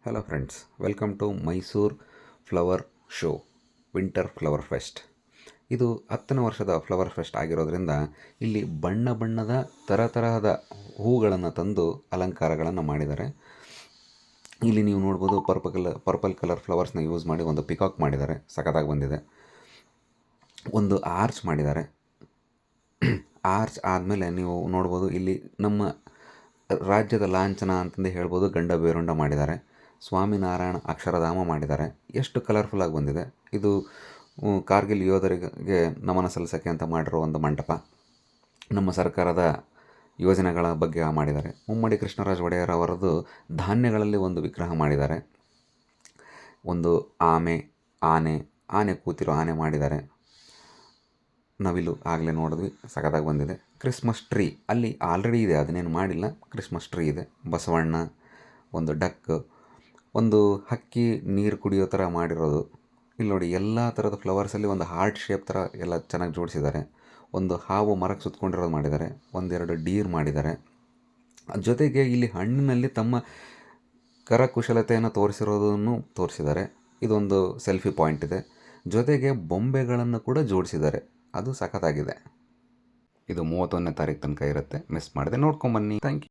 Hello friends, welcome to Mysuru flower show winter flower fest. ಇದು 10ನೇ ವರ್ಷದ ಫ್ಲವರ್ ಫೆಸ್ಟ್ ಆಗಿರೋದ್ರಿಂದ ಇಲ್ಲಿ ಬಣ್ಣ ಬಣ್ಣದ ತರಹದ ಹೂಗಳನ್ನು ತಂದು ಅಲಂಕಾರಗಳನ್ನು ಮಾಡಿದ್ದಾರೆ. ಇಲ್ಲಿ ನೀವು ನೋಡ್ಬೋದು ಪರ್ಪಲ್ ಕಲರ್ ಫ್ಲವರ್ಸ್ನ ಯೂಸ್ ಮಾಡಿ ಒಂದು ಪಿಕಾಕ್ ಮಾಡಿದ್ದಾರೆ, ಸಖತ್ತಾಗಿ ಬಂದಿದೆ. ಒಂದು ಆರ್ಚ್ ಮಾಡಿದ್ದಾರೆ. ಆರ್ಚ್ ಆದಮೇಲೆ ನೀವು ನೋಡ್ಬೋದು ಇಲ್ಲಿ ನಮ್ಮ ರಾಜ್ಯದ ಲಾಂಛನ ಅಂತಂದು ಹೇಳ್ಬೋದು, ಗಂಡ ಬೇರುಂಡ ಮಾಡಿದ್ದಾರೆ. ಸ್ವಾಮಿನಾರಾಯಣ ಅಕ್ಷರಧಾಮ ಮಾಡಿದ್ದಾರೆ. ಎಷ್ಟು ಕಲರ್ಫುಲ್ಲಾಗಿ ಬಂದಿದೆ. ಇದು ಕಾರ್ಗಿಲ್ ಯೋಧರಿಗೆ ನಮನ ಸಲ್ಲಿಸೋಕ್ಕೆ ಅಂತ ಮಾಡಿರೋ ಒಂದು ಮಂಟಪ. ನಮ್ಮ ಸರ್ಕಾರದ ಯೋಜನೆಗಳ ಬಗ್ಗೆ ಮಾಡಿದ್ದಾರೆ. ಮುಮ್ಮಡಿ ಕೃಷ್ಣರಾಜ ಒಡೆಯರ್ ಅವರದ್ದು ಧಾನ್ಯಗಳಲ್ಲಿ ಒಂದು ವಿಗ್ರಹ ಮಾಡಿದ್ದಾರೆ. ಒಂದು ಆನೆ ಕೂತಿರೋ ಆನೆ ಮಾಡಿದ್ದಾರೆ. ನವಿಲು ಆಗಲೇ ನೋಡಿದ್ವಿ, ಸಖತ್ತಾಗಿ ಬಂದಿದೆ. ಕ್ರಿಸ್ಮಸ್ ಟ್ರೀ ಅಲ್ಲಿ ಆಲ್ರೆಡಿ ಇದೆ, ಅದನ್ನೇನು ಮಾಡಿಲ್ಲ. ಕ್ರಿಸ್ಮಸ್ ಟ್ರೀ ಇದೆ. ಬಸವಣ್ಣ, ಒಂದು ಡಕ್, ಒಂದು ಹಕ್ಕಿ ನೀರು ಕುಡಿಯೋ ಥರ ಮಾಡಿರೋದು. ಇಲ್ಲಿ ನೋಡಿ, ಎಲ್ಲ ಥರದ ಫ್ಲವರ್ಸಲ್ಲಿ ಒಂದು ಹಾರ್ಟ್ ಶೇಪ್ ಥರ ಎಲ್ಲ ಚೆನ್ನಾಗಿ ಜೋಡಿಸಿದ್ದಾರೆ. ಒಂದು ಹಾವು ಮರಕ್ಕೆ ಸುತ್ತಕೊಂಡಿರೋದು ಮಾಡಿದ್ದಾರೆ. ಒಂದೆರಡು ಡೀರ್ ಮಾಡಿದ್ದಾರೆ. ಜೊತೆಗೆ ಇಲ್ಲಿ ಹಣ್ಣಿನಲ್ಲಿ ತಮ್ಮ ಕರಕುಶಲತೆಯನ್ನು ತೋರಿಸಿರೋದನ್ನು ತೋರಿಸಿದ್ದಾರೆ. ಇದೊಂದು ಸೆಲ್ಫಿ ಪಾಯಿಂಟ್ ಇದೆ. ಜೊತೆಗೆ ಬೊಂಬೆಗಳನ್ನು ಕೂಡ ಜೋಡಿಸಿದ್ದಾರೆ. ಅದು ಸಖತ್ತಾಗಿದೆ. ಇದು 31ನೇ ತಾರೀಕು ತನಕ ಇರುತ್ತೆ. ಮಿಸ್ ಮಾಡಿದೆ, ನೋಡ್ಕೊಂಬನ್ನಿ. Thank you.